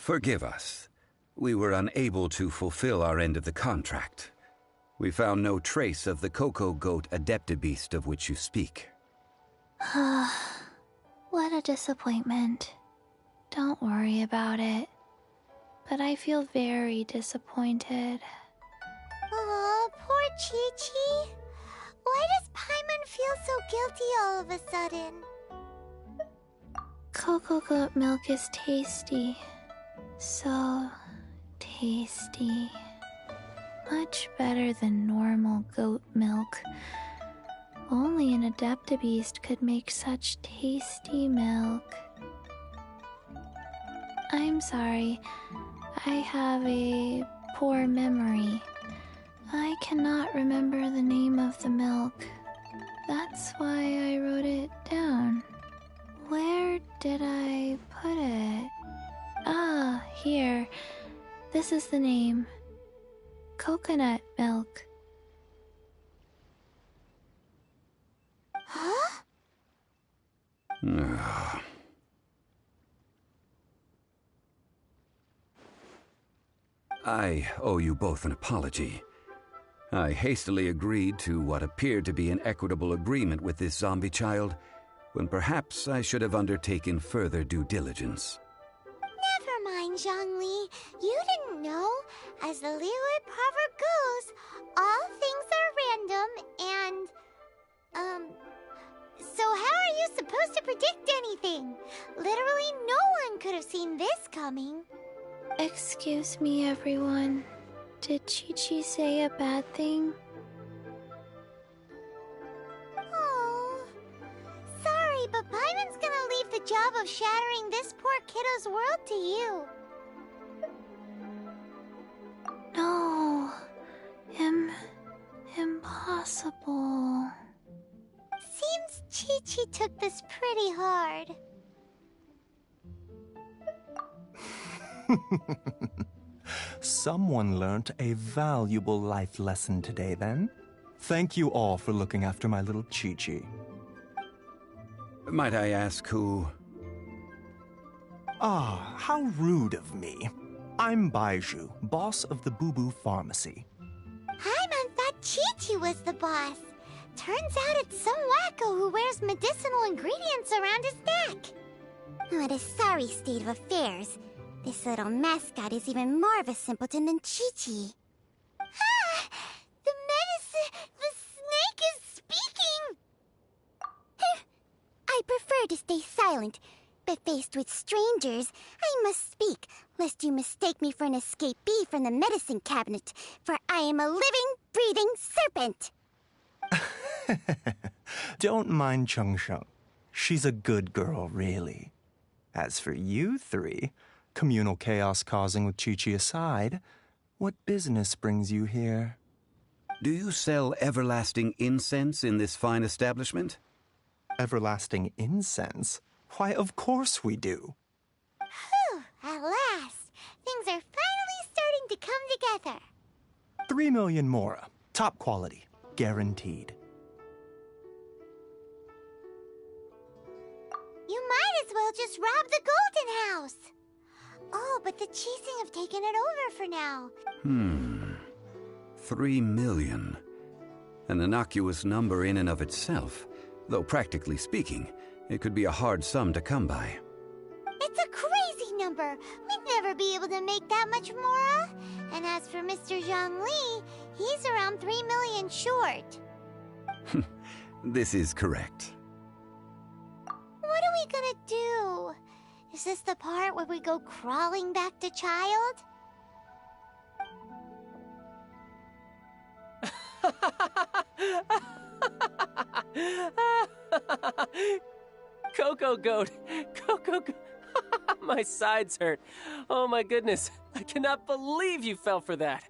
Forgive us. We were unable to fulfill our end of the contract. We found no trace of the Cocoa Goat Adeptabeast of which you speak. What a disappointment. Don't worry about it. But I feel very disappointed. Aw, poor Chi-Chi. Why does Paimon feel so guilty all of a sudden? Cocoa Goat milk is tasty. So tasty. Much better than normal goat milk. Only an Adeptabeast could make such tasty milk. I'm sorry. I have a poor memory. I cannot remember the name of the milk. That's why I wrote it down. Where did I put it? Ah, here. This is the name. Coconut milk. Huh? I owe you both an apology. I hastily agreed to what appeared to be an equitable agreement with this zombie child, when perhaps I should have undertaken further due diligence. Never mind, Zhongli. You didn't know. As the Liyue proverb goes, all things are random and... So how are you supposed to predict anything? Literally no one could have seen this coming. Excuse me, everyone. Did Chi-Chi say a bad thing? Oh, sorry, but Paimon's gonna leave the job of shattering this poor kiddo's world to you. No. Impossible. Seems Chi-Chi took this pretty hard. Someone learnt a valuable life lesson today, then. Thank you all for looking after my little Chi-Chi. Might I ask who... Ah, how rude of me. I'm Baiju, boss of the Boo Boo Pharmacy. Paimon thought Chi-Chi was the boss. Turns out it's some wacko who wears medicinal ingredients around his neck. What a sorry state of affairs. This little mascot is even more of a simpleton than Chi-Chi. Ah! The snake is speaking! I prefer to stay silent, but faced with strangers, I must speak, lest you mistake me for an escapee from the medicine cabinet, for I am a living, breathing serpent! Don't mind Chung Sheng. She's a good girl, really. As for you three, communal chaos causing with Chi-Chi aside, what business brings you here? Do you sell everlasting incense in this fine establishment? Everlasting incense? Why, of course we do. Whew, at last! Things are finally starting to come together. 3 million mora. Top quality. Guaranteed. You might as well just rob the Golden House. Oh, but the Cheesing have taken it over for now. 3 million. An innocuous number in and of itself, though practically speaking, it could be a hard sum to come by. It's a crazy number. We'd never be able to make that much mora. And as for Mr. Zhongli, he's around 3 million short. This is correct. What are we gonna do? Is this the part where we go crawling back to child? Cocoa Goat! Cocoa Goat! My sides hurt. Oh my goodness. I cannot believe you fell for that.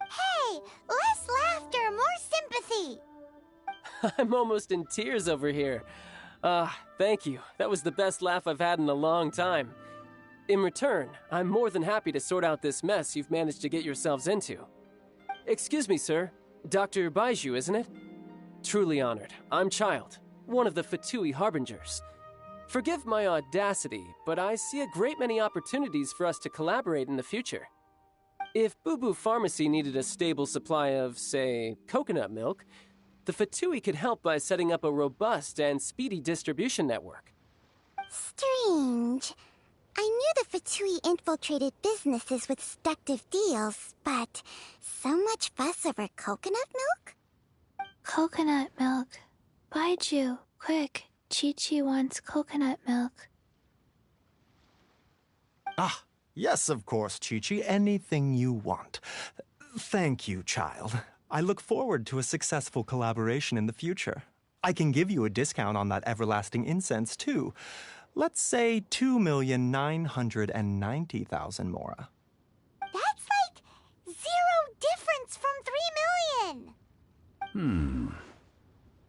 Hey, less laughter, more sympathy. I'm almost in tears over here. Thank you. That was the best laugh I've had in a long time. In return, I'm more than happy to sort out this mess you've managed to get yourselves into. Excuse me, sir. Dr. Baiju, isn't it? Truly honored. I'm Child, one of the Fatui Harbingers. Forgive my audacity, but I see a great many opportunities for us to collaborate in the future. If Boo Boo Pharmacy needed a stable supply of, say, coconut milk, the Fatui could help by setting up a robust and speedy distribution network. Strange. I knew the Fatui infiltrated businesses with seductive deals, but so much fuss over coconut milk? Coconut milk. Baiju, quick. Chi-Chi wants coconut milk. Ah, yes, of course, Chi-Chi. Anything you want. Thank you, child. I look forward to a successful collaboration in the future. I can give you a discount on that everlasting incense, too. Let's say 2,990,000 mora. That's like 0 difference from 3 million!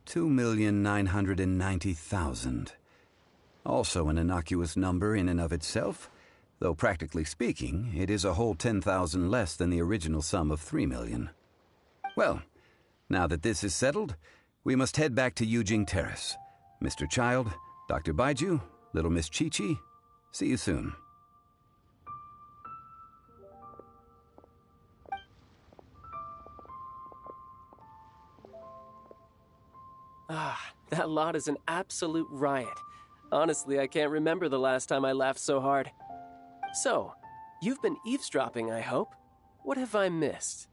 2,990,000. Also an innocuous number in and of itself, though practically speaking, it is a whole 10,000 less than the original sum of 3 million. Well, now that this is settled, we must head back to Yujing Terrace. Mr. Child, Dr. Baiju, Little Miss Chi-Chi, see you soon. That lot is an absolute riot. Honestly, I can't remember the last time I laughed so hard. So, you've been eavesdropping, I hope? What have I missed?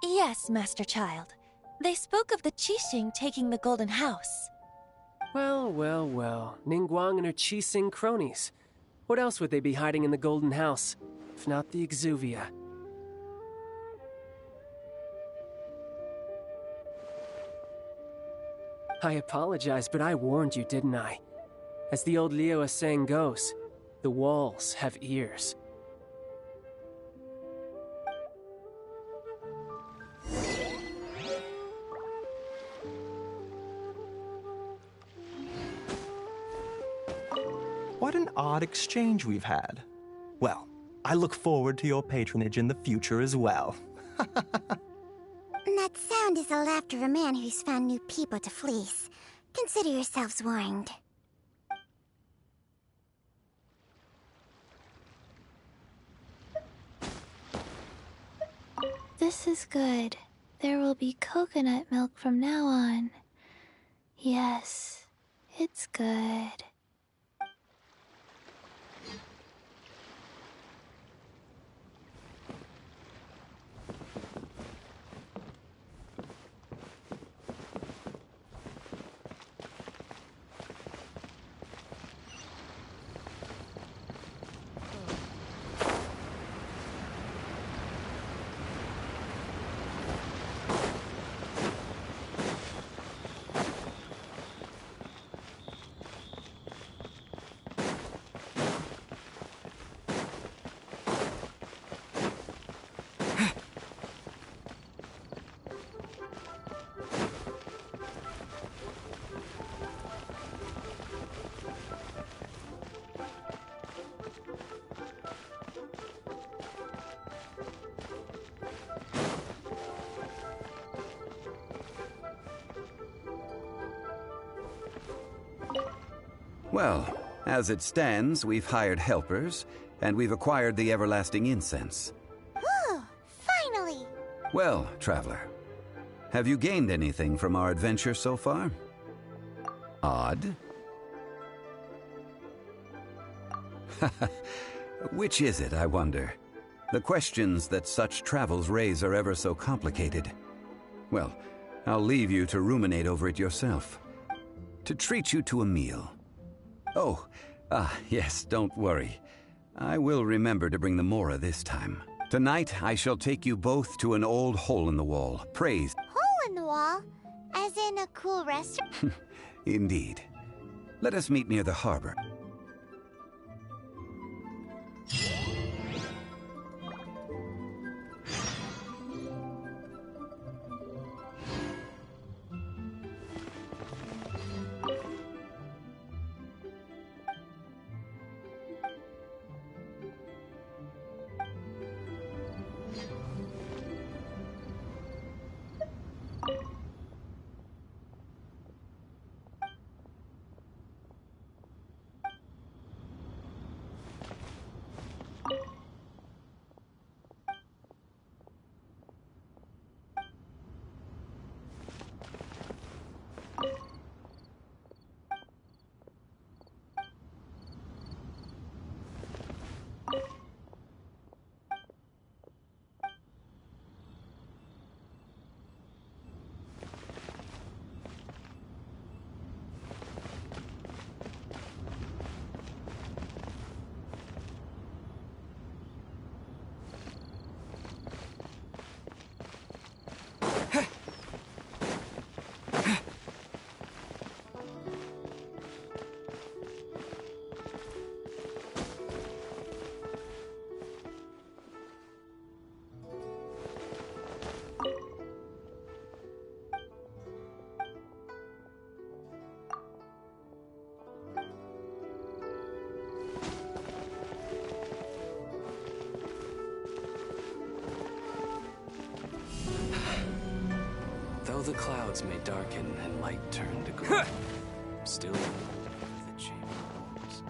Yes, Master Child. They spoke of the Qixing taking the Golden House. Well, well, well. Ningguang and her Qixing cronies. What else would they be hiding in the Golden House, if not the Exuvia? I apologize, but I warned you, didn't I? As the old Liu saying goes, the walls have ears. What an odd exchange we've had. Well, I look forward to your patronage in the future as well. That sound is the laughter of a man who's found new people to fleece. Consider yourselves warned. This is good. There will be coconut milk from now on. Yes, it's good. Well, as it stands, we've hired helpers, and we've acquired the everlasting incense. Whew! Finally! Well, traveler, have you gained anything from our adventure so far? Odd? Which is it, I wonder? The questions that such travels raise are ever so complicated. Well, I'll leave you to ruminate over it yourself. To treat you to a meal. Oh, yes, don't worry. I will remember to bring the Mora this time. Tonight, I shall take you both to an old hole-in-the-wall, praised. Hole in the wall? As in a cool restaurant? Indeed. Let us meet near the harbor. Though the clouds may darken and light turn to gloom, still the chamber holds.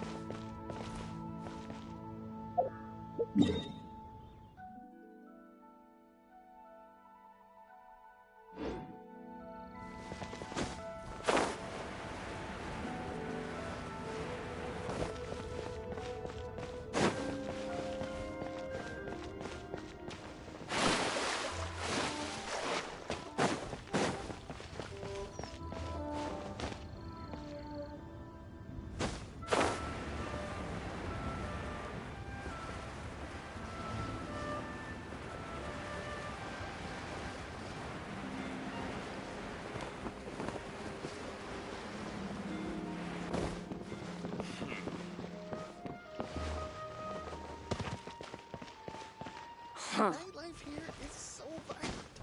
Nightlife here is so vibrant.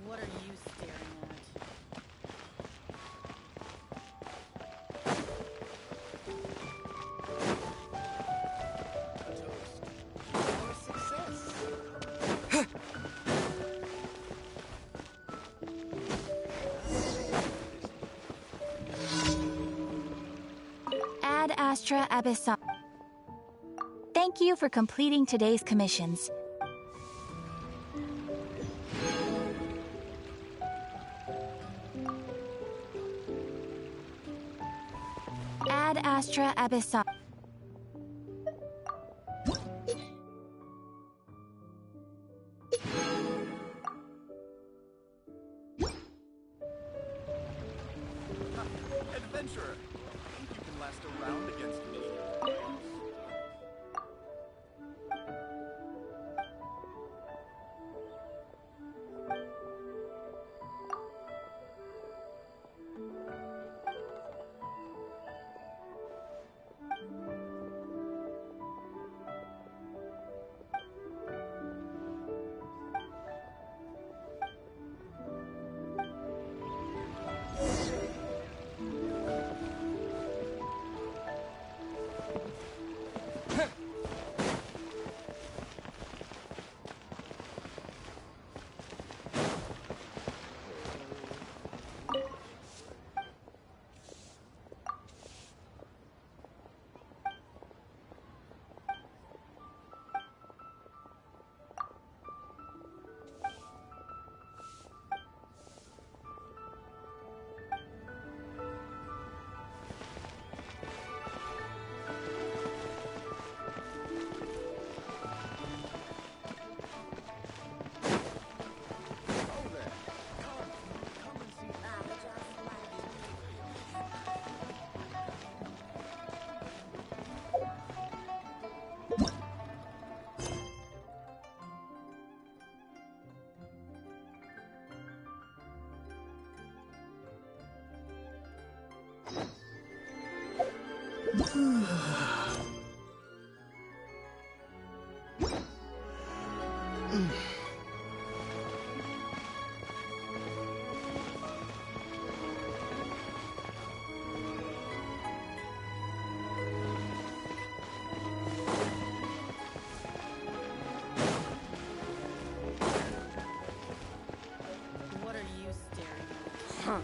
What are you staring at? Toast. More success. Ad Astra Abyssal. Thank you for completing today's commissions. Ad Astra Abyssal. Adventurer, think you can last a round against me? What are you staring at?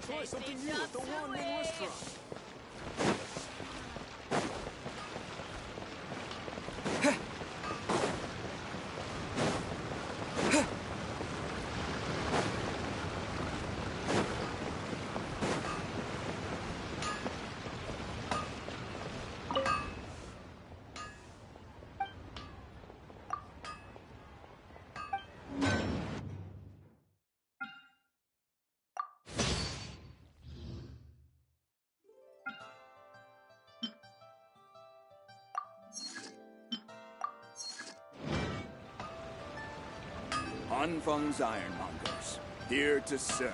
Try something new at the one-man restaurant. Hanfeng's Ironmongers, here to serve.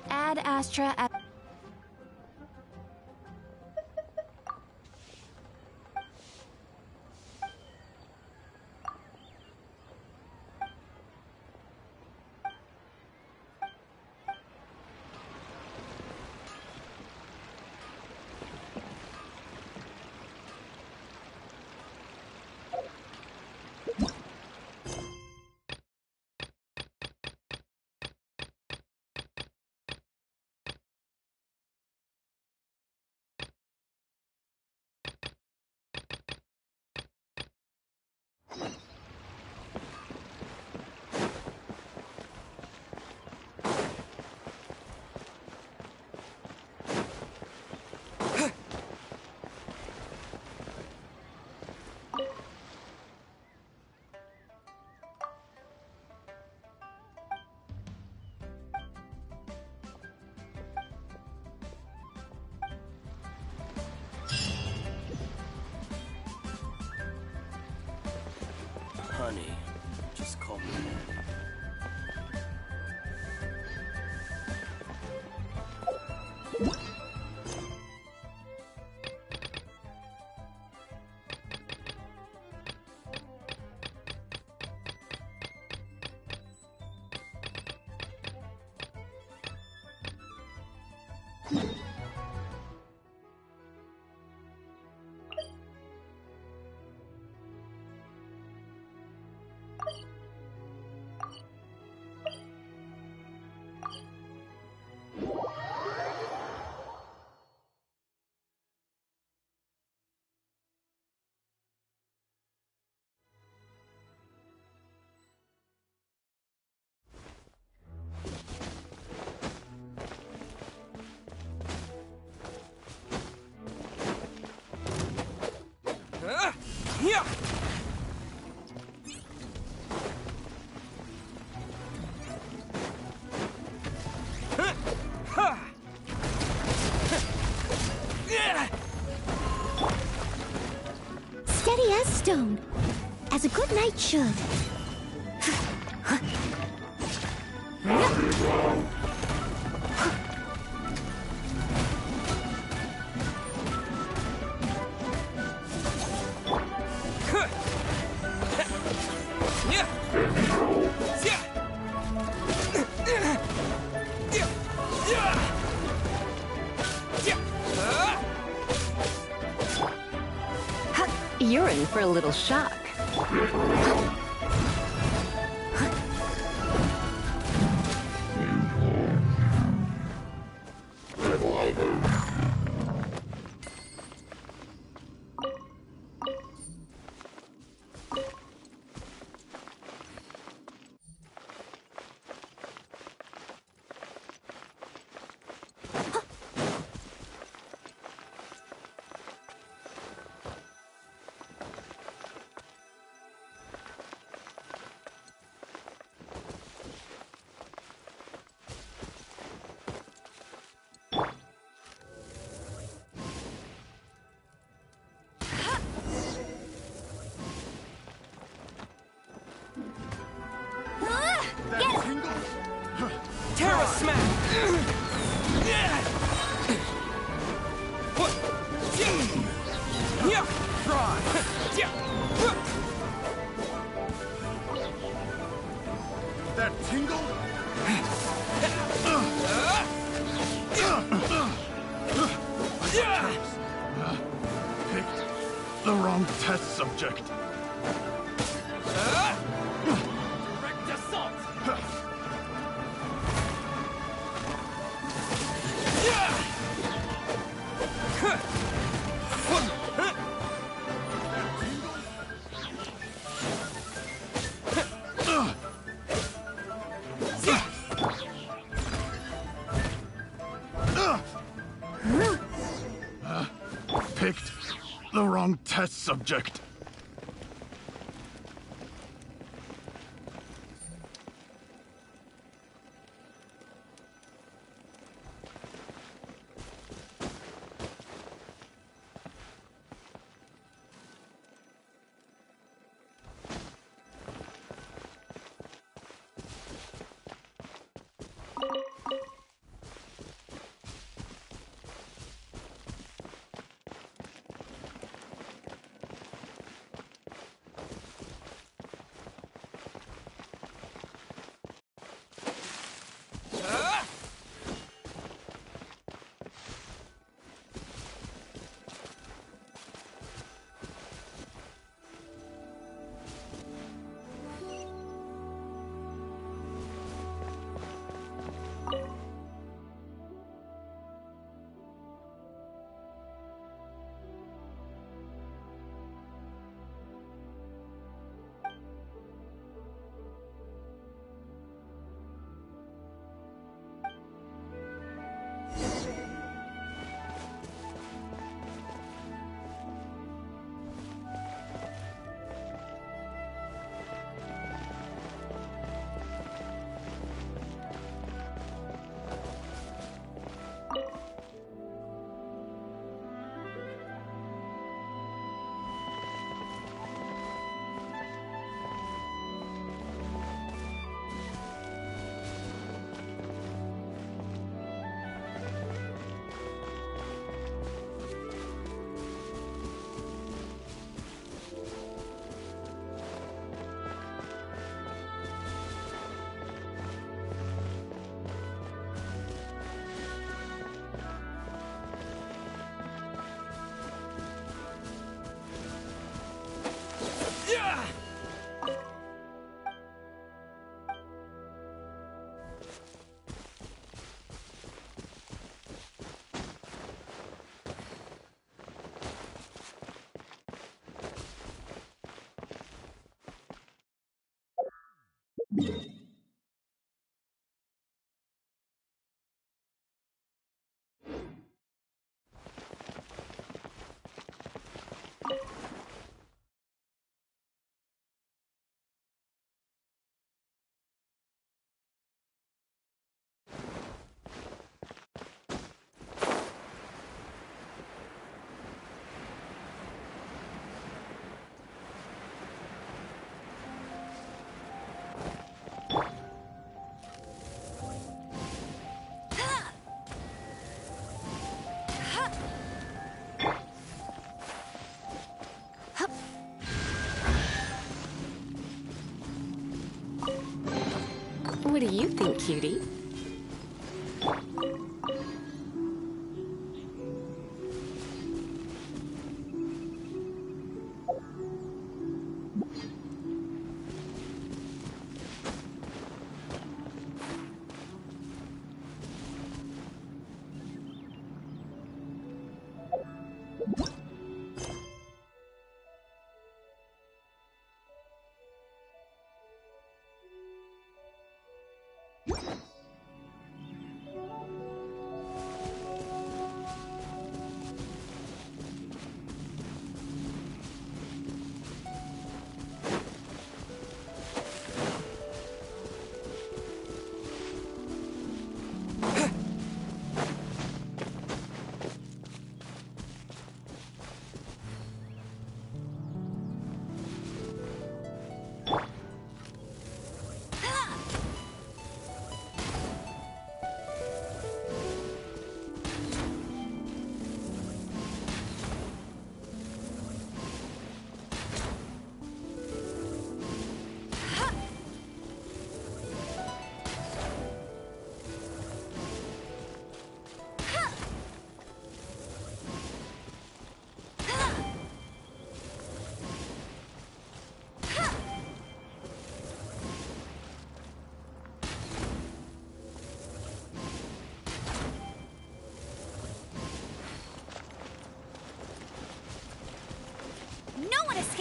Ad Astra at Honey, just call me Daddy. Steady as stone, as a good knight should. You're in for a little shock. that tingle? Picked the wrong test subject. Direct assault! Picked the wrong test subject. What do you think, cutie?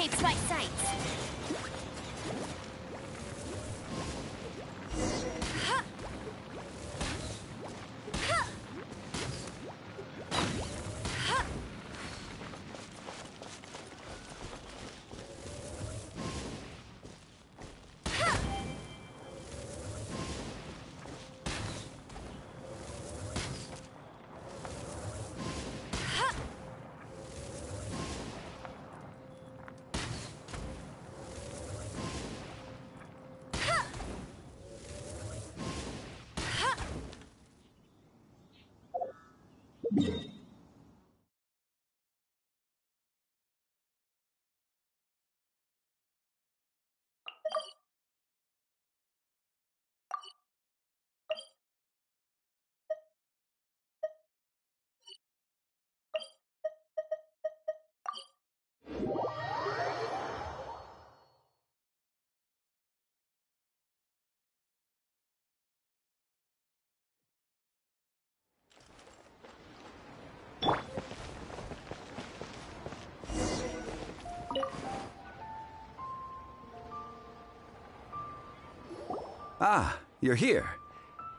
escapes my sights. Ah, you're here.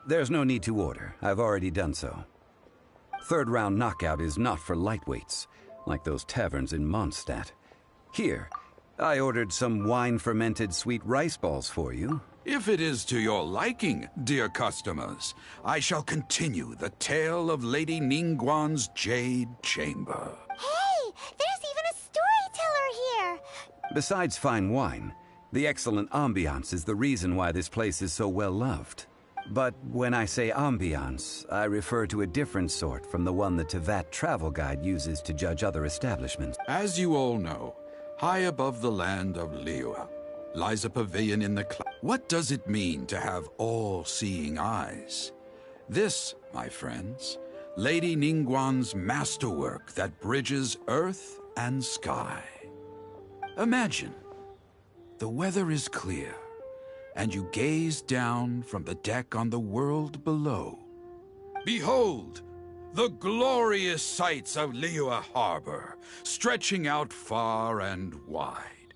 There's no need to order. I've already done so. Third round knockout is not for lightweights, like those taverns in Mondstadt. Here, I ordered some wine-fermented sweet rice balls for you. If it is to your liking, dear customers, I shall continue the tale of Lady Ningguang's Jade Chamber. Hey, there's even a storyteller here! Besides fine wine, the excellent ambiance is the reason why this place is so well loved. But when I say ambiance, I refer to a different sort from the one the Tevat travel guide uses to judge other establishments. As you all know, high above the land of Liyue lies a pavilion in the clouds. What does it mean to have all-seeing eyes? This, my friends, Lady Ningguang's masterwork that bridges earth and sky. Imagine, the weather is clear, and you gaze down from the deck on the world below. Behold, the glorious sights of Liyue Harbor, stretching out far and wide.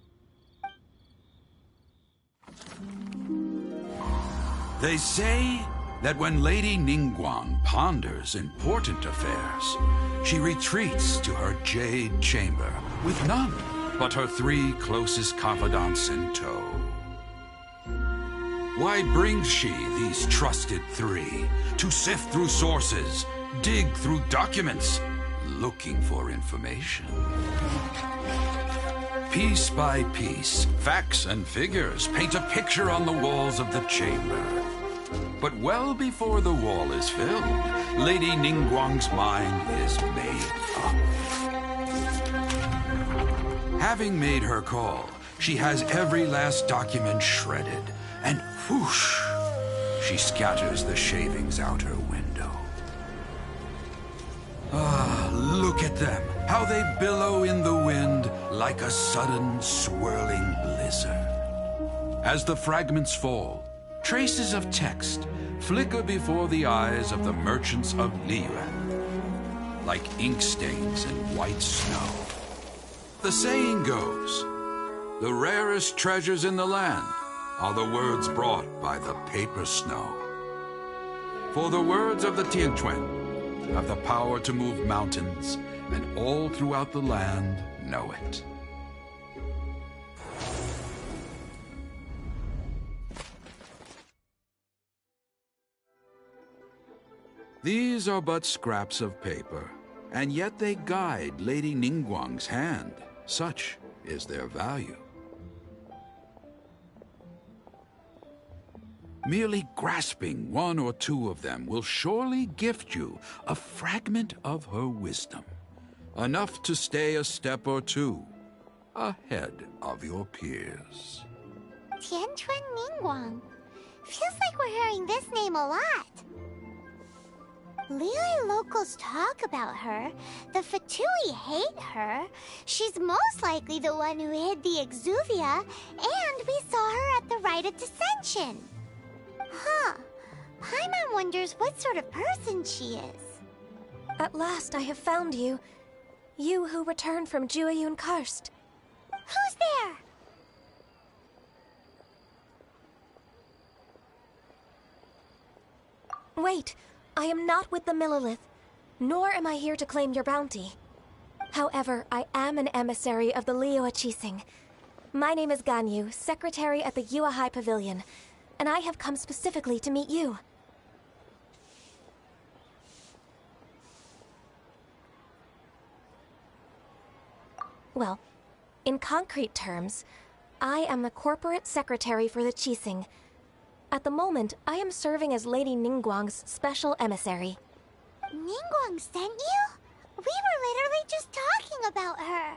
They say that when Lady Ningguang ponders important affairs, she retreats to her jade chamber with none but her 3 closest confidants in tow. Why brings she these trusted 3 to sift through sources, dig through documents, looking for information? Piece by piece, facts and figures paint a picture on the walls of the chamber. But well before the wall is filled, Lady Ningguang's mind is made up. Having made her call, she has every last document shredded, and whoosh, she scatters the shavings out her window. Ah, look at them, how they billow in the wind like a sudden swirling blizzard. As the fragments fall, traces of text flicker before the eyes of the merchants of Liyue, like ink stains in white snow. The saying goes, the rarest treasures in the land are the words brought by the paper snow. For the words of the Tianquan have the power to move mountains, and all throughout the land know it. These are but scraps of paper, and yet they guide Lady Ningguang's hand. Such is their value. Merely grasping 1 or 2 of them will surely gift you a fragment of her wisdom, enough to stay a step or 2 ahead of your peers. Tianquan Ningguang. Feels like we're hearing this name a lot. Liyue locals talk about her. The Fatui hate her. She's most likely the one who hid the exuvia, and we saw her at the rite of dissension. Huh. Paimon wonders what sort of person she is. At last I have found you. You who returned from Jueyun Karst. Who's there? Wait, I am not with the Millilith, nor am I here to claim your bounty. However, I am an emissary of the Liyue Qixing. My name is Ganyu, secretary at the Yuehai Pavilion, and I have come specifically to meet you. Well, in concrete terms, I am the corporate secretary for the Qixing. At the moment, I am serving as Lady Ningguang's special emissary. Ningguang sent you? We were literally just talking about her.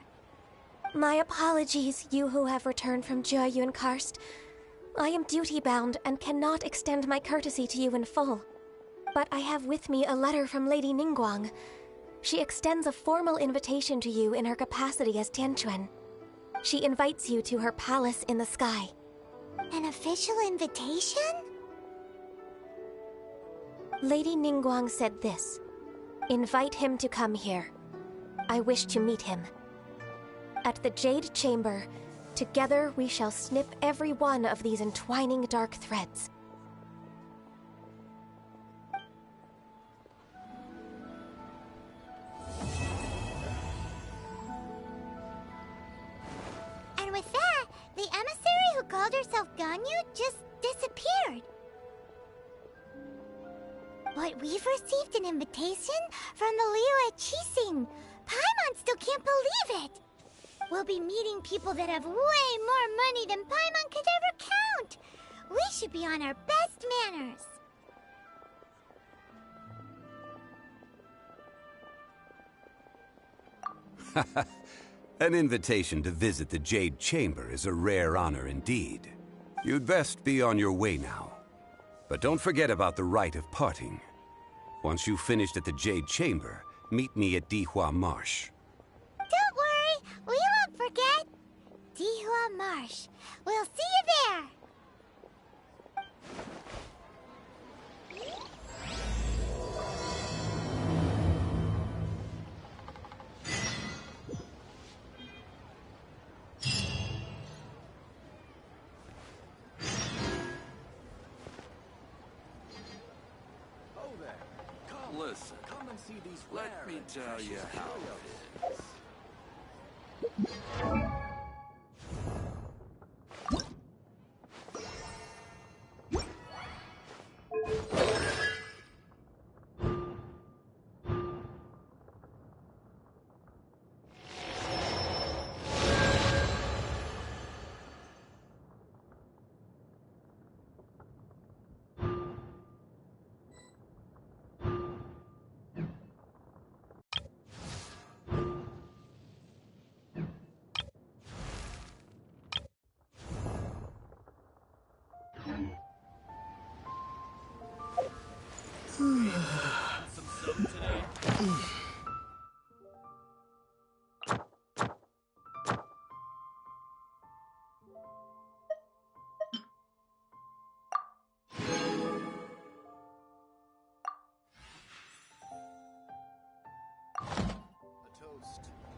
My apologies, you who have returned from Jieyun Karst. I am duty-bound and cannot extend my courtesy to you in full. But I have with me a letter from Lady Ningguang. She extends a formal invitation to you in her capacity as Tianquan. She invites you to her palace in the sky. An official invitation? Lady Ningguang said this. Invite him to come here. I wish to meet him. At the Jade Chamber, together we shall snip every one of these entwining dark threads. And with that, the emissary who called herself Ganyu just disappeared. But we've received an invitation from the Liyue Qixing. Paimon still can't believe it. We'll be meeting people that have way more money than Paimon could ever count. We should be on our best manners. An invitation to visit the Jade Chamber is a rare honor indeed. You'd best be on your way now. But don't forget about the rite of parting. Once you've finished at the Jade Chamber, meet me at Dihua Marsh. Don't worry, we won't forget. Dihua Marsh. We'll see you there. Listen, come and see these. Let me tell you how it is.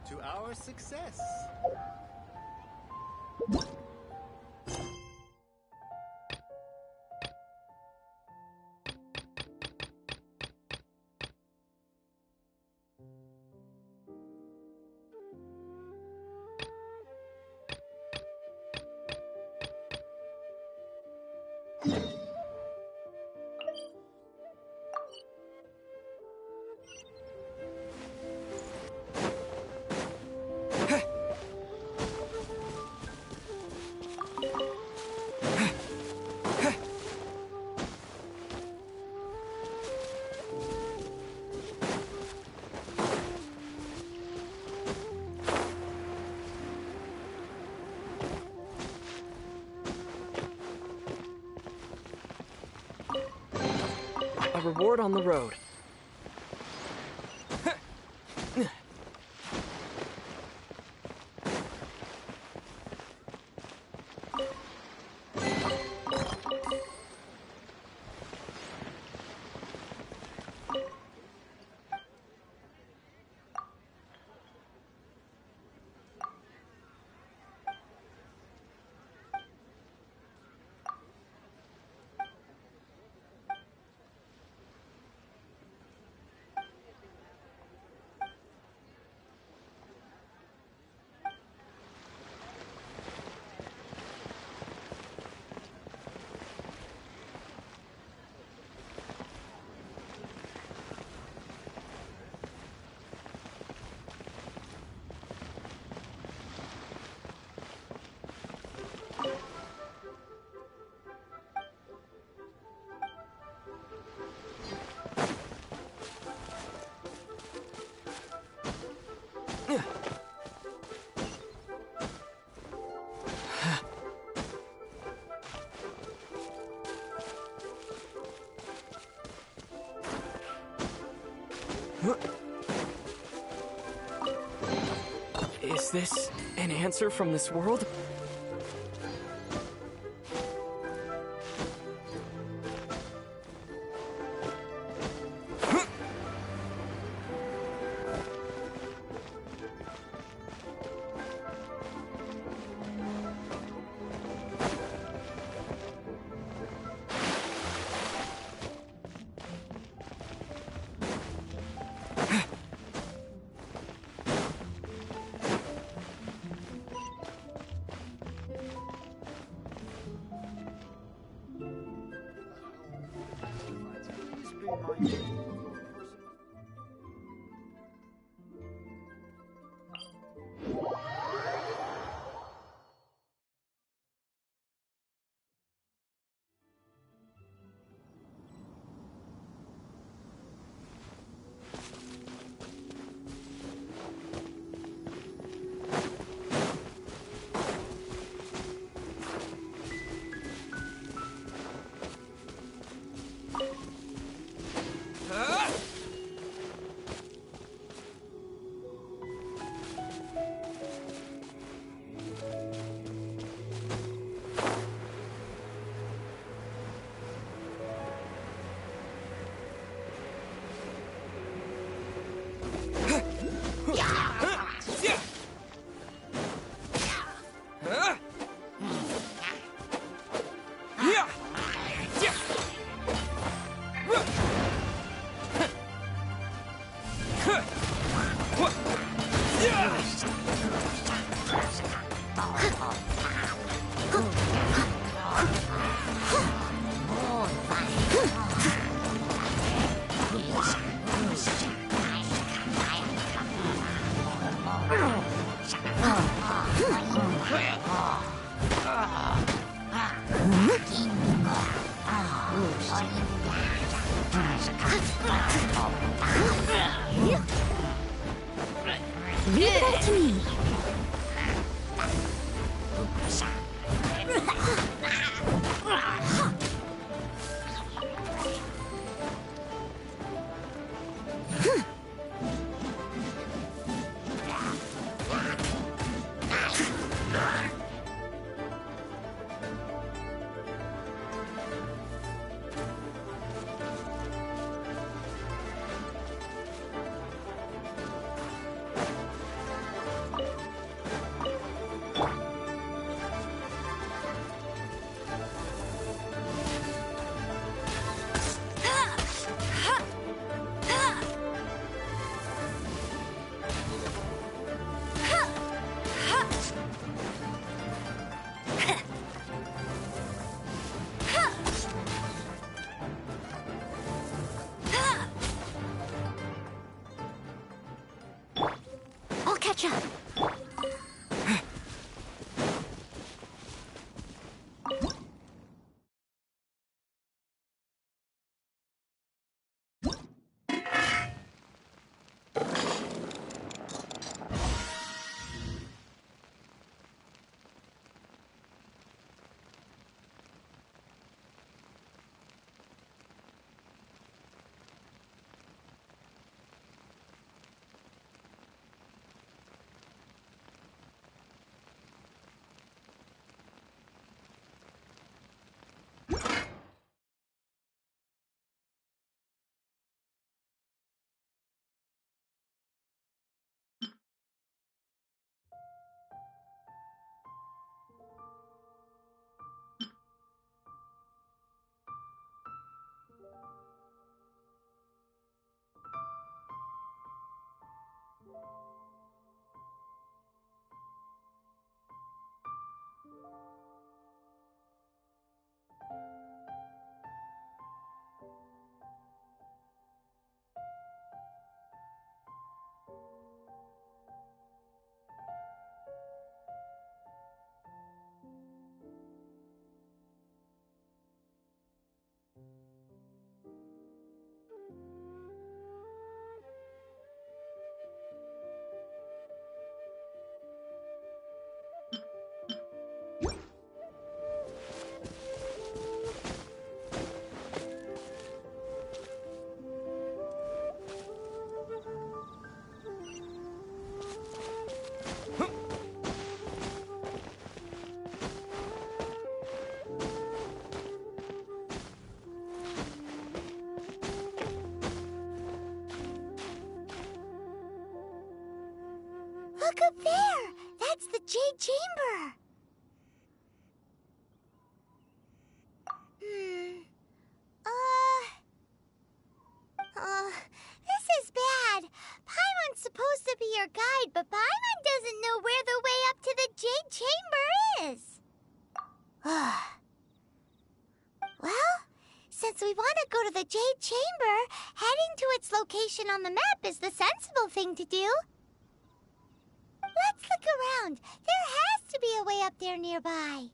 To our success. A reward on the road. Is this an answer from this world? Leave it up to me. I'll catch up. Look up there! That's the Jade Chamber! This is bad. Paimon's supposed to be your guide, but Paimon doesn't know where the way up to the Jade Chamber is. Well, since we want to go to the Jade Chamber, heading to its location on the map is the sensible thing to do. Let's look around. There has to be a way up there nearby.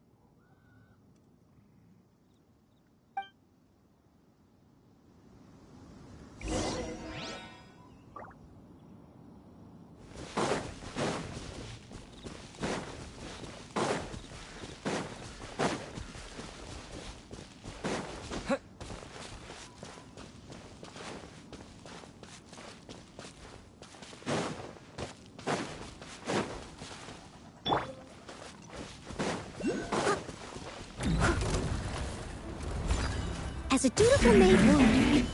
As a dutiful maid would.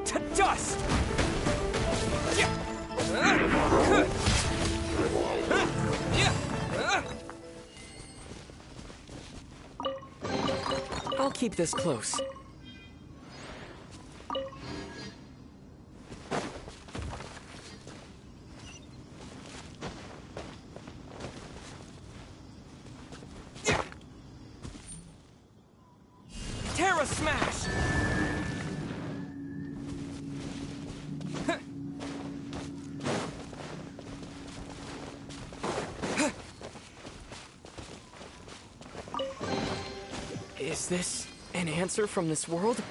To dust! I'll keep this close. Terra Smash! Is this an answer from this world?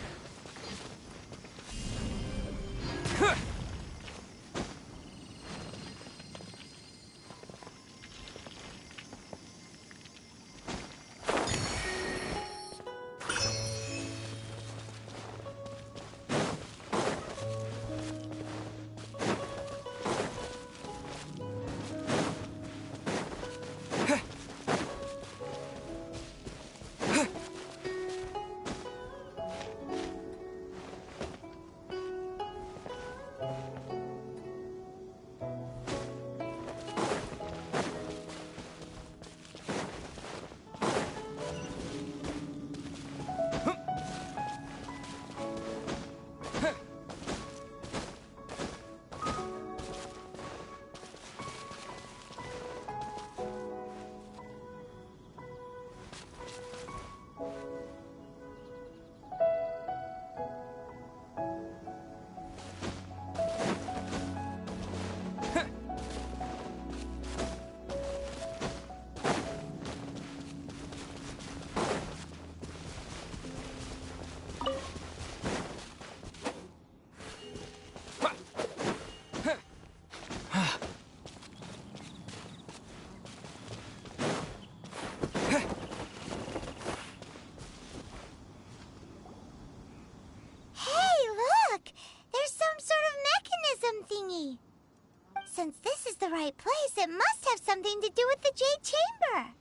Since this is the right place, it must have something to do with the Jade Chamber.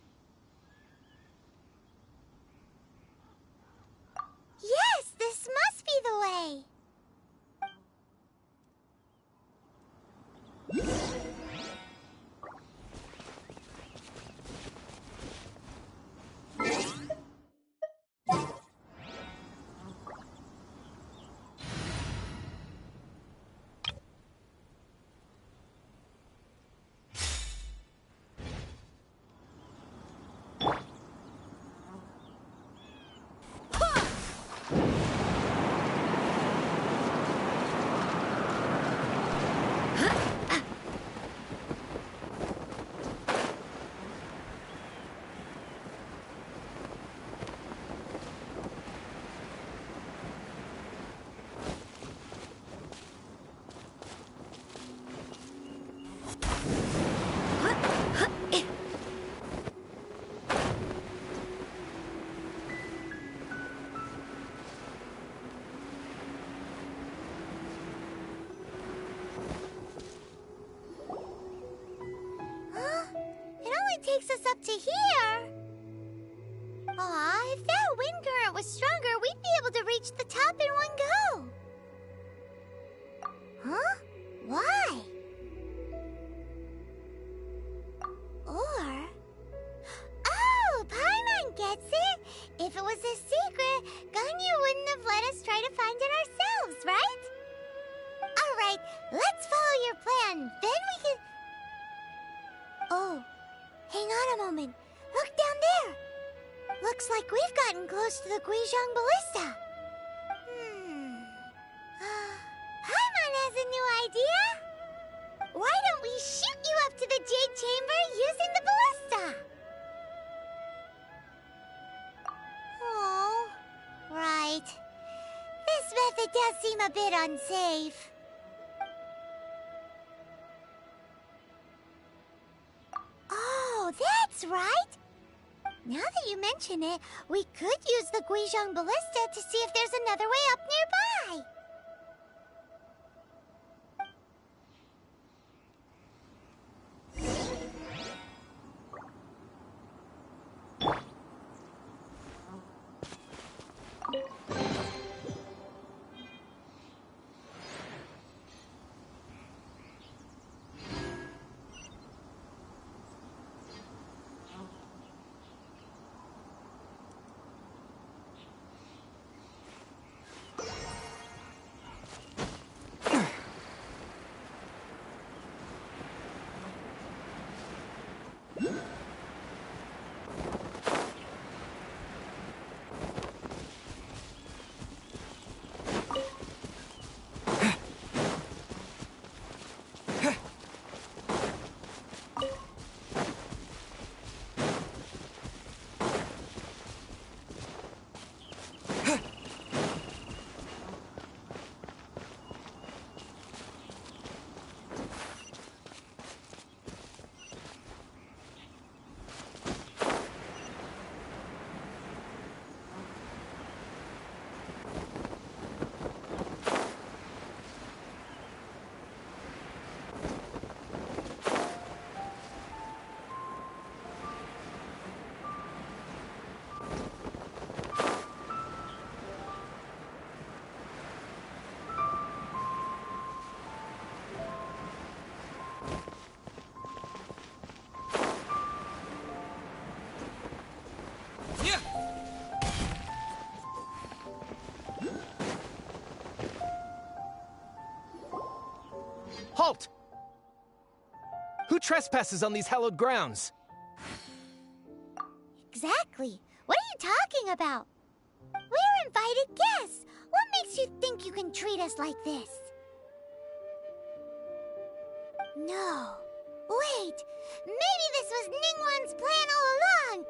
Yes, this must be the way. us up to here. Aw, if that wind current was stronger, we'd be able to reach the top in one go. Huh? Why? Or... Oh, Paimon gets it! If it was a secret, Ganyu wouldn't have let us try to find it ourselves, right? Alright, let's follow your plan, then we can... Oh, hang on a moment. Look down there! Looks like we've gotten close to the Guizhong Ballista. Paimon has a new idea! Why don't we shoot you up to the Jade Chamber using the ballista? Oh, right. This method does seem a bit unsafe. Oh, that's right! Now that you mention it, we could use the Guizhong Ballista to see if there's another way up nearby. Halt! Who trespasses on these hallowed grounds? Exactly. What are you talking about? We're invited guests. What makes you think you can treat us like this? No. Wait. Maybe this was Ningguang's plan all along.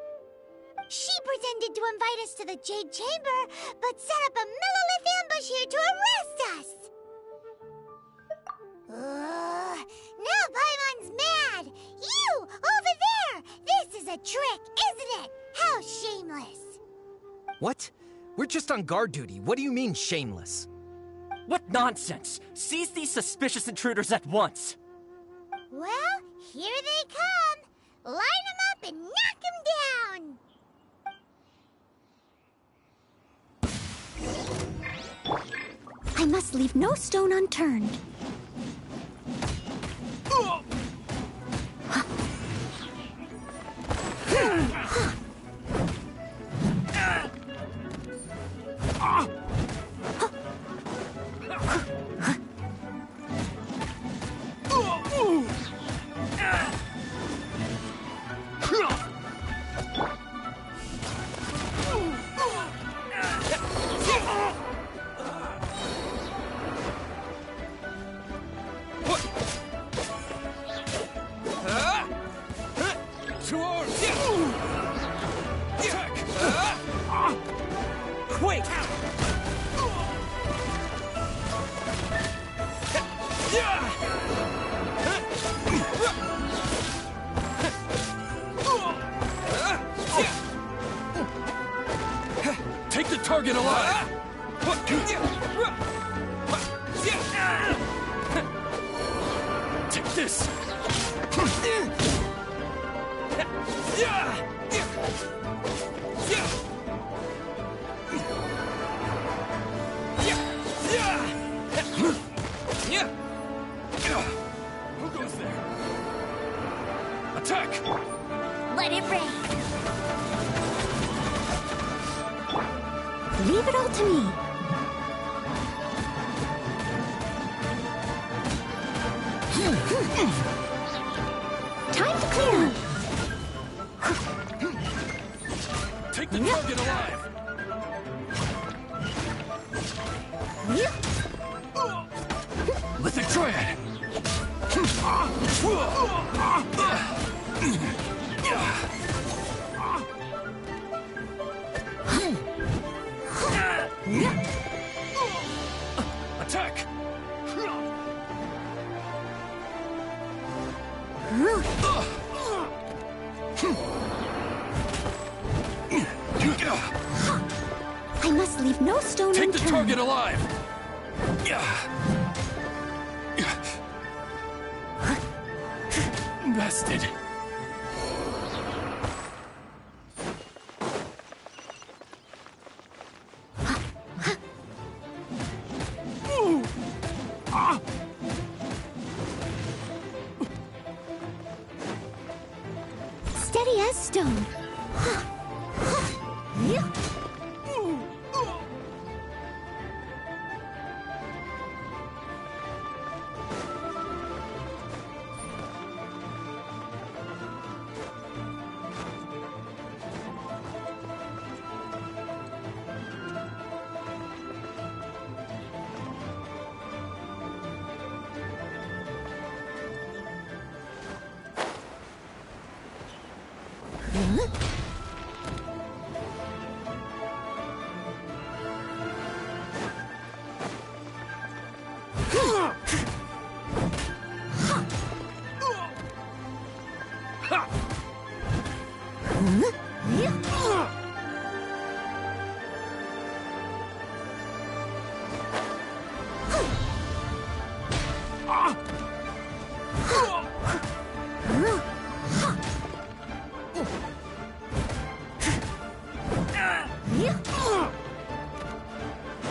She pretended to invite us to the Jade Chamber, but set up a millilith ambush here to arrest us. Now Paimon's mad! You! Over there! This is a trick, isn't it? How shameless! What? We're just on guard duty. What do you mean, shameless? What nonsense! Seize these suspicious intruders at once! Well, here they come! Line them up and knock them down! I must leave no stone unturned. Take the target alive! Take this! Who goes there? Attack! Let it rain. Leave it all to me. Time to clean up. Take the target alive! Lithic Triad! Attack! I must leave no stone Take the unturned. target alive! Bested. Steady as stone.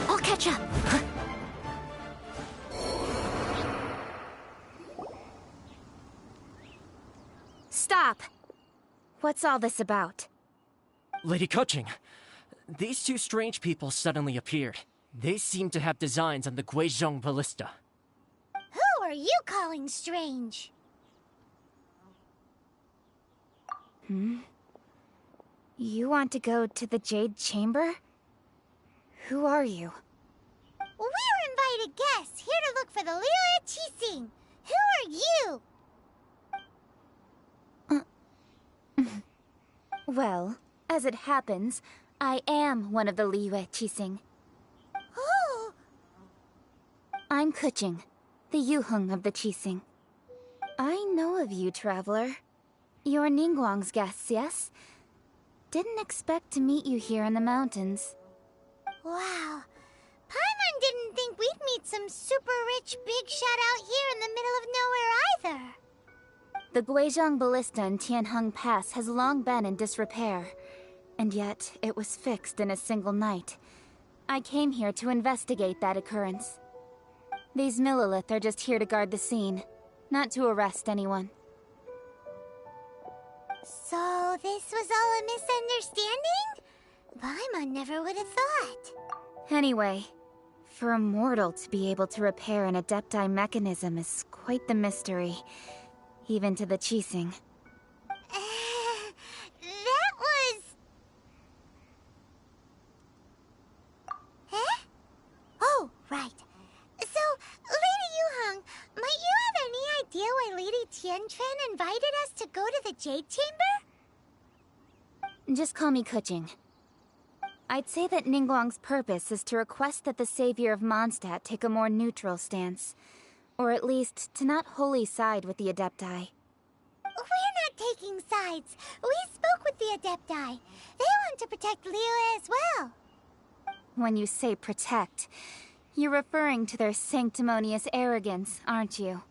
I'll catch up. Stop! What's all this about? Lady Kuching, these two strange people suddenly appeared. They seem to have designs on the Guizhong ballista. Who are you calling strange? You want to go to the Jade Chamber? Who are you? We're invited guests here to look for the Liyue Qixing. Who are you? Well, as it happens, I am one of the Liyue Qixing. Oh, I'm Kuching, the Yuheng of the Qixing. I know of you, traveler. You're Ningguang's guests, yes? Didn't expect to meet you here in the mountains. wow. Paimon didn't think we'd meet some super rich big shot out here in the middle of nowhere either. The Guizhong ballista in Tianheng Pass has long been in disrepair, and yet it was fixed in a single night. I came here to investigate that occurrence. These Millilith are just here to guard the scene, not to arrest anyone. So this was all a misunderstanding? Paimon never would have thought. Anyway, for a mortal to be able to repair an Adepti mechanism is quite the mystery, even to the Qixing. That was... Huh? Oh, right. So, Lady Yuheng, might you have any idea why Lady Tianquan invited us to go to the Jade Chamber? Just call me Kuching. I'd say that Ningguang's purpose is to request that the savior of Mondstadt take a more neutral stance. Or at least, to not wholly side with the Adepti. We're not taking sides. We spoke with the Adepti. They want to protect Liyue as well. When you say protect, you're referring to their sanctimonious arrogance, aren't you?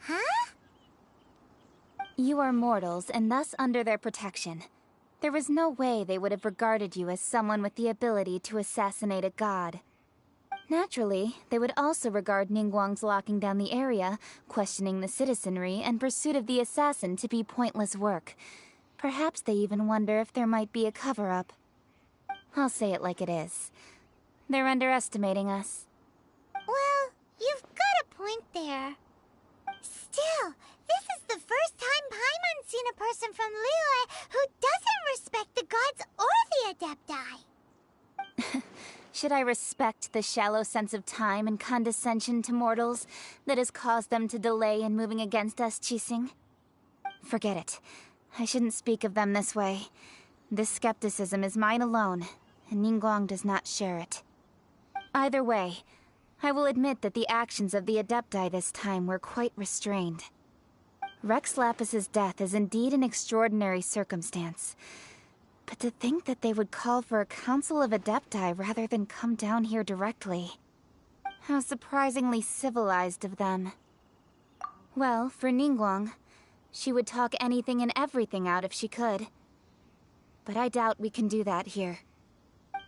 Huh? You are mortals, and thus under their protection. There was no way they would have regarded you as someone with the ability to assassinate a god. Naturally, they would also regard Ningguang's locking down the area, questioning the citizenry, and pursuit of the assassin to be pointless work. Perhaps they even wonder if there might be a cover-up. I'll say it like it is. They're underestimating us. Well, you've got a point there. Still, this is the first time Paimon's seen a person from Liyue who doesn't respect the gods or the Adepti. Should I respect the shallow sense of time and condescension to mortals that has caused them to delay in moving against us, Qixing? Forget it. I shouldn't speak of them this way. This skepticism is mine alone, and Ningguang does not share it. Either way, I will admit that the actions of the Adepti this time were quite restrained. Rex Lapis's death is indeed an extraordinary circumstance. But to think that they would call for a council of Adepti rather than come down here directly. How surprisingly civilized of them. Well, for Ningguang, she would talk anything and everything out if she could. But I doubt we can do that here.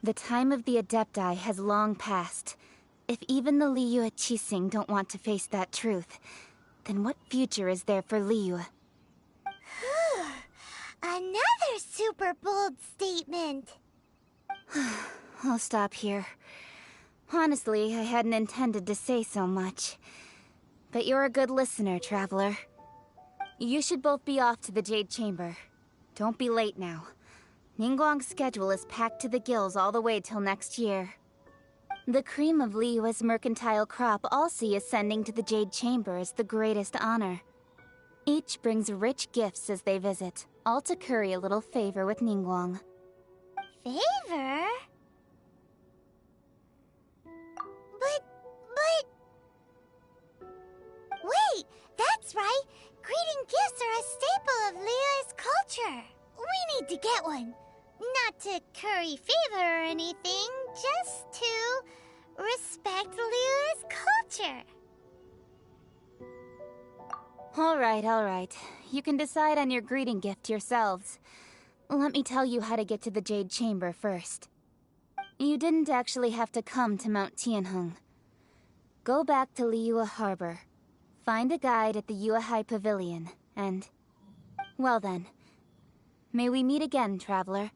The time of the Adepti has long passed. If even the Liyue Qixing don't want to face that truth, then what future is there for Liyue? Another super bold statement. I'll stop here. Honestly, I hadn't intended to say so much. But you're a good listener, Traveler. You should both be off to the Jade Chamber. Don't be late now. Ningguang's schedule is packed to the gills all the way till next year. The cream of Liyue's mercantile crop all see ascending to the Jade Chamber as the greatest honor. Each brings rich gifts as they visit, all to curry a little favor with Ningguang. Favor? But... Wait, that's right! Greeting gifts are a staple of Liyue's culture! We need to get one. Not to curry favor or anything, just to respect Liyue's culture. All right. You can decide on your greeting gift yourselves. Let me tell you how to get to the Jade Chamber first. You didn't actually have to come to Mount Tianheng. Go back to Liyue Harbor. Find a guide at the Yuehai Pavilion, and... well then. May we meet again, Traveler.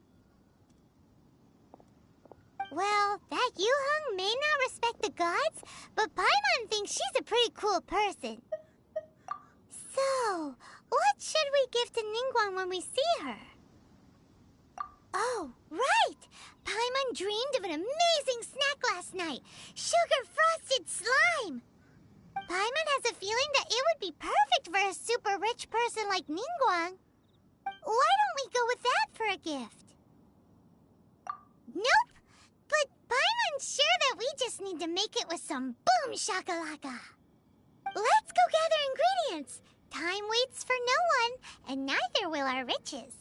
Well, that Yuheng may not respect the gods, but Paimon thinks she's a pretty cool person. So, what should we give to Ningguang when we see her? Oh, right! Paimon dreamed of an amazing snack last night! Sugar-frosted slime! Paimon has a feeling that it would be perfect for a super rich person like Ningguang. Why don't we go with that for a gift? Nope! But Paimon's sure that we just need to make it with some boom shakalaka. Let's go gather ingredients. Time waits for no one, and neither will our riches.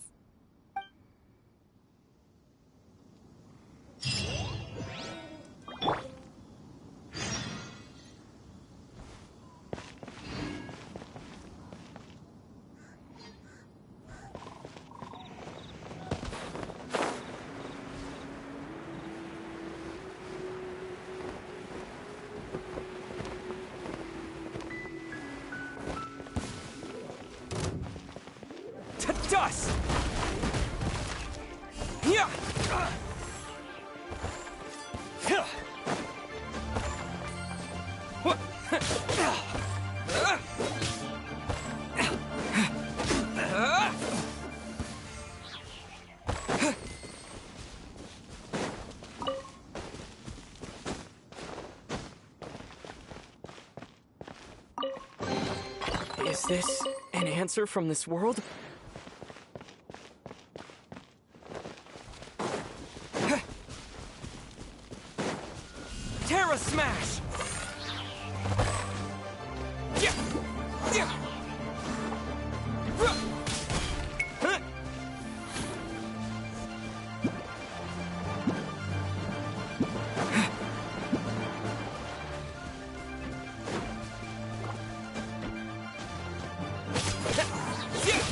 Dust! Yeah! Is this an answer from this world? Terra Smash! Yeah! Yeah! Yeah!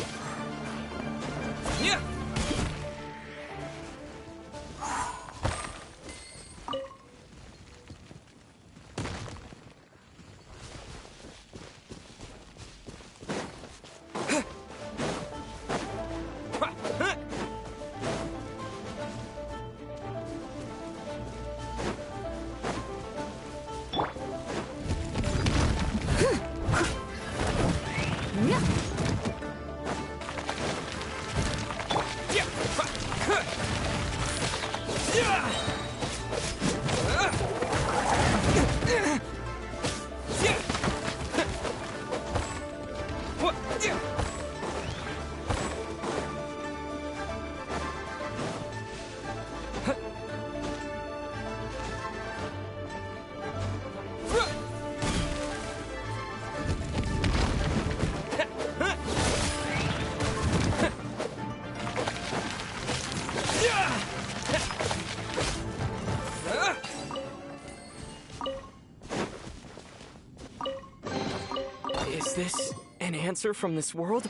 Is this an answer from this world?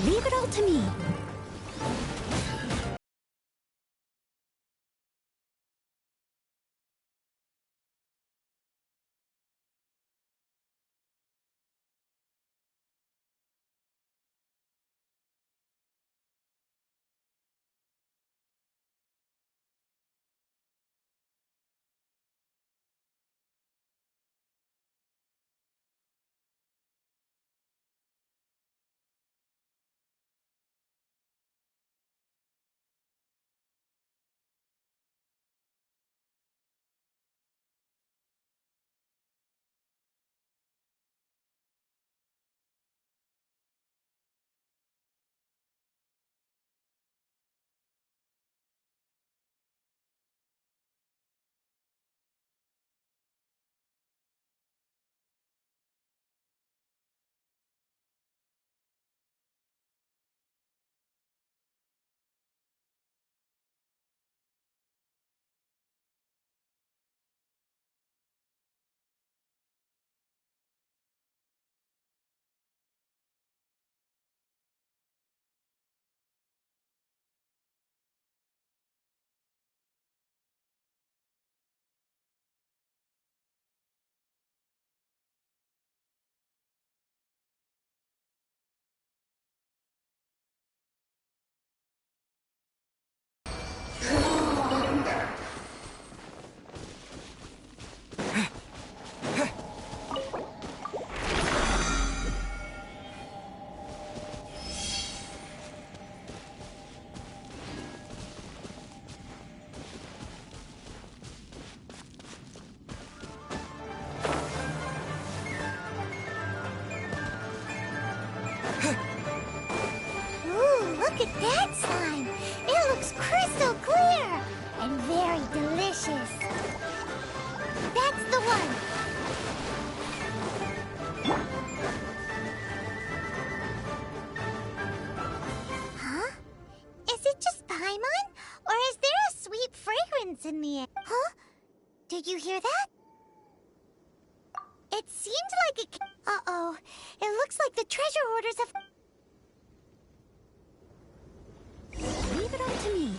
Leave it all to me. Look at that slime! It looks crystal clear! And very delicious! That's the one! Huh? Is it just Paimon? Or is there a sweet fragrance in the air? Huh? Did you hear that? It seemed like it... Uh-oh. It looks like the treasure hoarders have... Leave it all to me.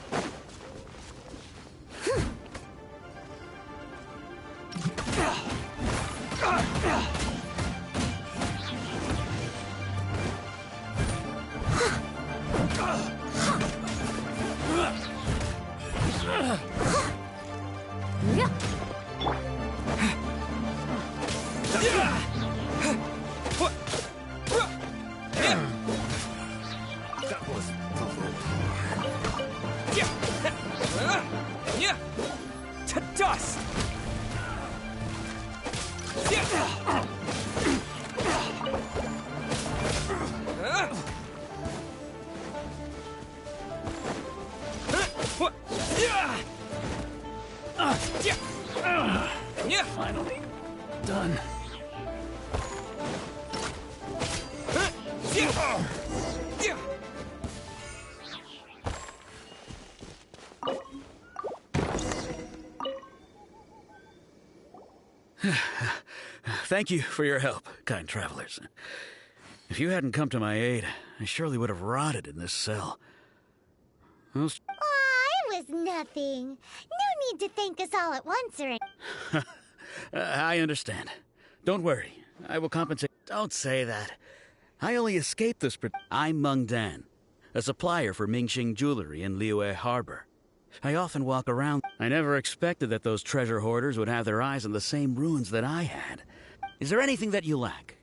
To dust! Finally done. Thank you for your help, kind travelers. If you hadn't come to my aid, I surely would have rotted in this cell. I is nothing. No need to thank us all at once or anything. I understand. Don't worry. I will compensate. Don't say that. I only escaped this. I'm Meng Dan, a supplier for Mingxing Jewelry in Liyue Harbor. I often walk around. I never expected that those treasure hoarders would have their eyes on the same ruins that I had. Is there anything that you lack?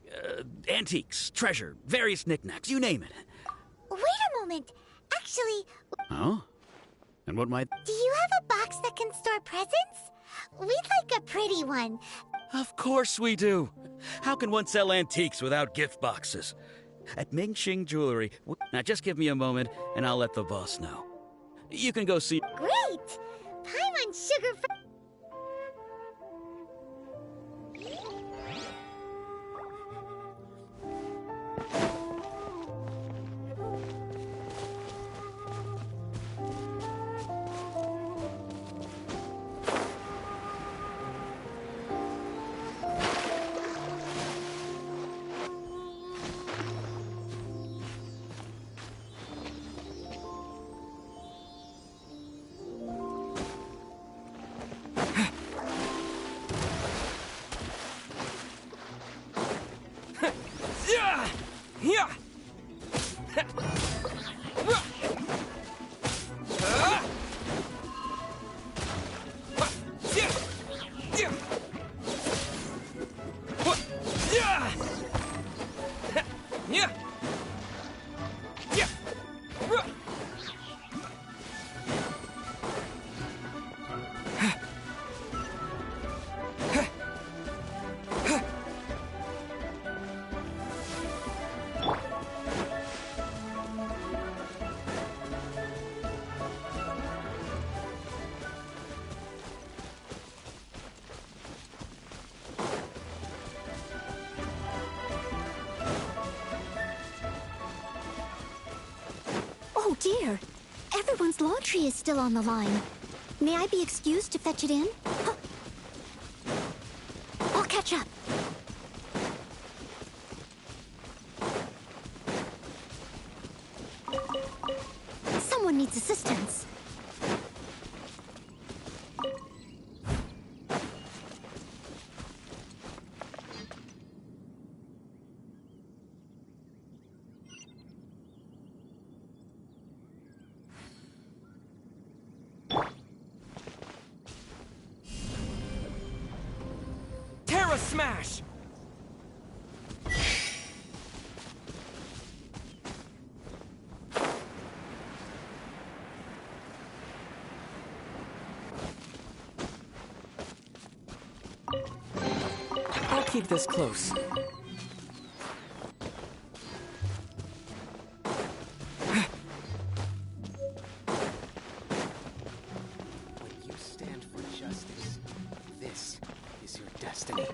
Antiques, treasure, various knickknacks, you name it. Wait a moment. Actually... Oh? And what might... Do you have a box that can store presents? We'd like a pretty one. Of course we do. How can one sell antiques without gift boxes? At Mingxing Jewelry... Now just give me a moment and I'll let the boss know. You can go see... Great! Paimon sugar... Oh dear! Everyone's laundry is still on the line. May I be excused to fetch it in? Huh. I'll catch up. Someone needs assistance. Smash! I'll keep this close. When you stand for justice, this is your destiny.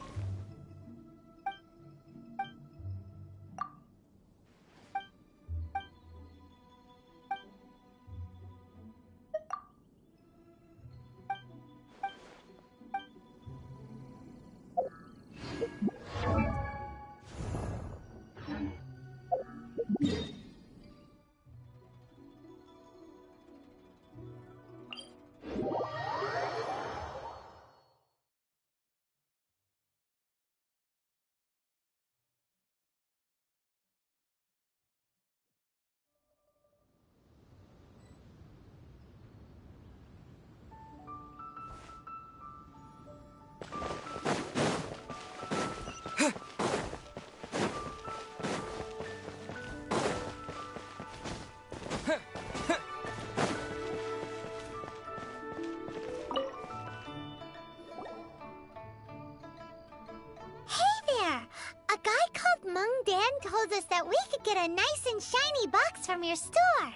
told us that we could get a nice and shiny box from your store.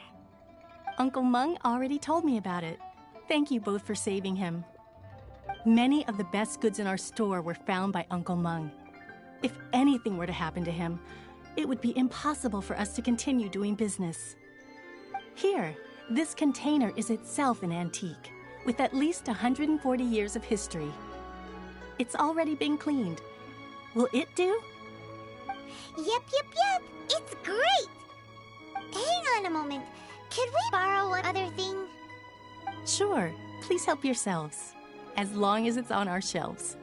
Uncle Meng already told me about it. Thank you both for saving him. Many of the best goods in our store were found by Uncle Meng. If anything were to happen to him, it would be impossible for us to continue doing business. Here, this container is itself an antique, with at least 140 years of history. It's already been cleaned. Will it do? Yep. It's great! Hang on a moment. Could we borrow one other thing? Sure, please help yourselves. As long as it's on our shelves.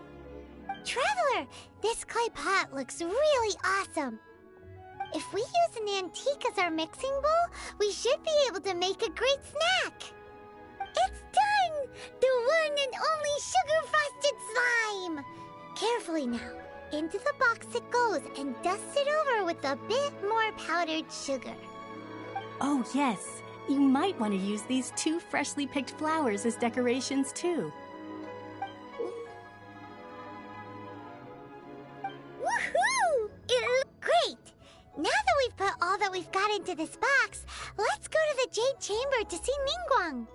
Traveler, this clay pot looks really awesome. If we use an antique as our mixing bowl, we should be able to make a great snack. It's done! The one and only sugar-frosted slime! Carefully now. Into the box it goes and dust it over with a bit more powdered sugar. Oh, yes. You might want to use these 2 freshly picked flowers as decorations, too. Woohoo! It looks great! Now that we've put all that we've got into this box, let's go to the Jade Chamber to see Ningguang.